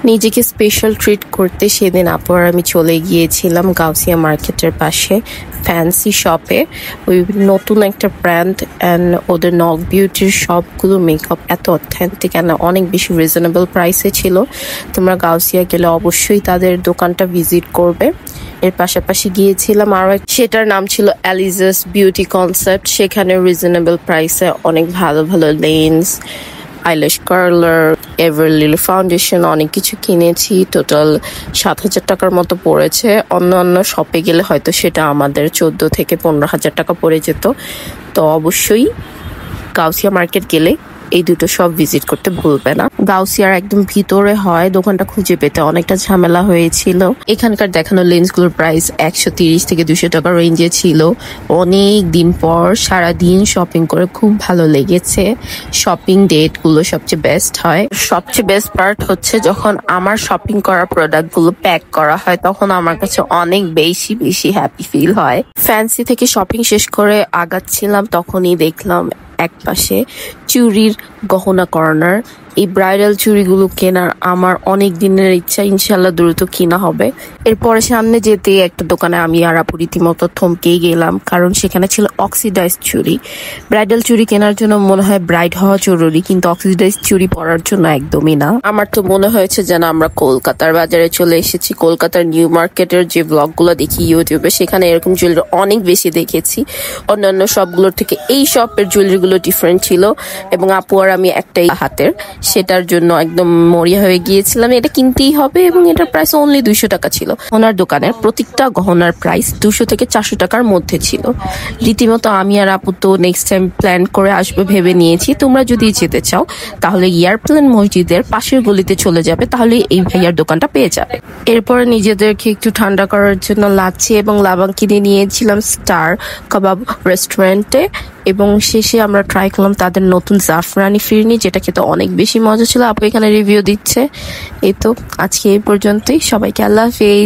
নিজেকে special treat করতে সেদিন আপু আর আমি চলে গিয়েছিলাম গাউসিয়া মার্কেটের পাশে ফ্যান্সি শপে। ওই নতুন একটা ব্র্যান্ড অ্যান্ড ওদের নক বিউটির সবগুলো মেকআপ এত অথেন্টিক অ্যান্ড অনেক বেশি রিজনেবল প্রাইসে ছিল। তোমরা গাউসিয়া গেলে অবশ্যই তাদের দোকানটা ভিজিট করবে। এর পাশাপাশি গিয়েছিলাম আরও, সেটার নাম ছিল অ্যালিজাস বিউটি কনসেপ্ট। সেখানে রিজনেবল প্রাইসে অনেক ভালো ভালো লেন্স, আইল্যাশ কার্লার, এভারলিল ফাউন্ডেশন অনেক কিছু কিনেছি। টোটাল 7,000 টাকার মতো পড়েছে। অন্য শপে গেলে হয়তো সেটা আমাদের 14 থেকে 15,000 টাকা পড়ে যেত। তো অবশ্যই গাউসিয়া মার্কেট গেলে এই দুটো সব ভিজিট করতে ভুলবে না। গাউসিয়ার একদম ভিতরে হয়, দোকানটা খুঁজে পেতে অনেকটা ঝামেলা হয়েছিল। এখানকার দেখানো লেন্সগুলোর প্রাইস 130 থেকে 200 টাকা রেঞ্জে ছিল। অনেক দিন পর সারাদিন শপিং করে খুব ভালো লেগেছে। শপিং ডেট গুলো সবচেয়ে বেস্ট হয়। সবচেয়ে বেস্ট পার্ট হচ্ছে যখন আমার শপিং করা প্রোডাক্ট গুলো প্যাক করা হয়, তখন আমার কাছে অনেক বেশি বেশি হ্যাপি ফিল হয়। ফ্যান্সি থেকে শপিং শেষ করে আগাচ্ছিলাম, তখনই দেখলাম এক পাশে চুরির গহনা কর্নার। এই ব্রাইডাল চুড়িগুলো কেনার আমার অনেক দিনের ইচ্ছা, ইনশাল্লাহ দ্রুত কিনা হবে। এরপরে সামনে যেতে একটা দোকানে আমি আর আপু রীতিমতো থমকেই গেলাম, কারণ সেখানে ছিল অক্সিডাইজ চুড়ি। ব্রাইডাল চুড়ি কেনার জন্য মনে হয় ব্রাইড হওয়া জরুরি, কিন্তু অক্সিডাইজ চুড়ি পরার জন্য একদমই না। আমার তো মনে হয়েছে যেন আমরা কলকাতার বাজারে চলে এসেছি। কলকাতার নিউ মার্কেটের যে ব্লগগুলো দেখি ইউটিউবে, সেখানে এরকম জুয়েলারি অনেক বেশি দেখেছি। অন্যান্য শপগুলোর থেকে এই শপের জুয়েলারিগুলো ডিফারেন্ট ছিল, এবং আপু আর আমি একটাই হাতের, সেটার জন্য একদম মরিয়া হয়ে গিয়েছিলাম। এটা কিনতেই হবে, এবং এটার প্রাইস অনলি 200 টাকা ছিল। ওনার দোকানের প্রত্যেকটা গহনার প্রাইস 200 থেকে 400 টাকার মধ্যে ছিল। রীতিমতো আমি আর আপু তো নেক্সট টাইম প্ল্যান করে আসবো ভেবে নিয়েছি। তোমরা যদি যেতে চাও তাহলে এয়ারপ্লেন মসজিদের পাশের গলিতে চলে যাবে, তাহলে এই ভাইয়ার দোকানটা পেয়ে যাবে। এরপরে নিজেদেরকে একটু ঠান্ডা করার জন্য লাচ্ছি এবং লাবাং কিনে নিয়েছিলাম স্টার কাবাব রেস্টুরেন্টে, এবং শেষে আমরা ট্রাই করলাম তাদের নতুন জাফরানি ফিরনি, যেটা খেতে অনেক বেশি মজা ছিল। আপু এখানে রিভিউ দিচ্ছে। এই তো আজকে এই পর্যন্তই। সবাইকে আল্লাহ হাফেজ।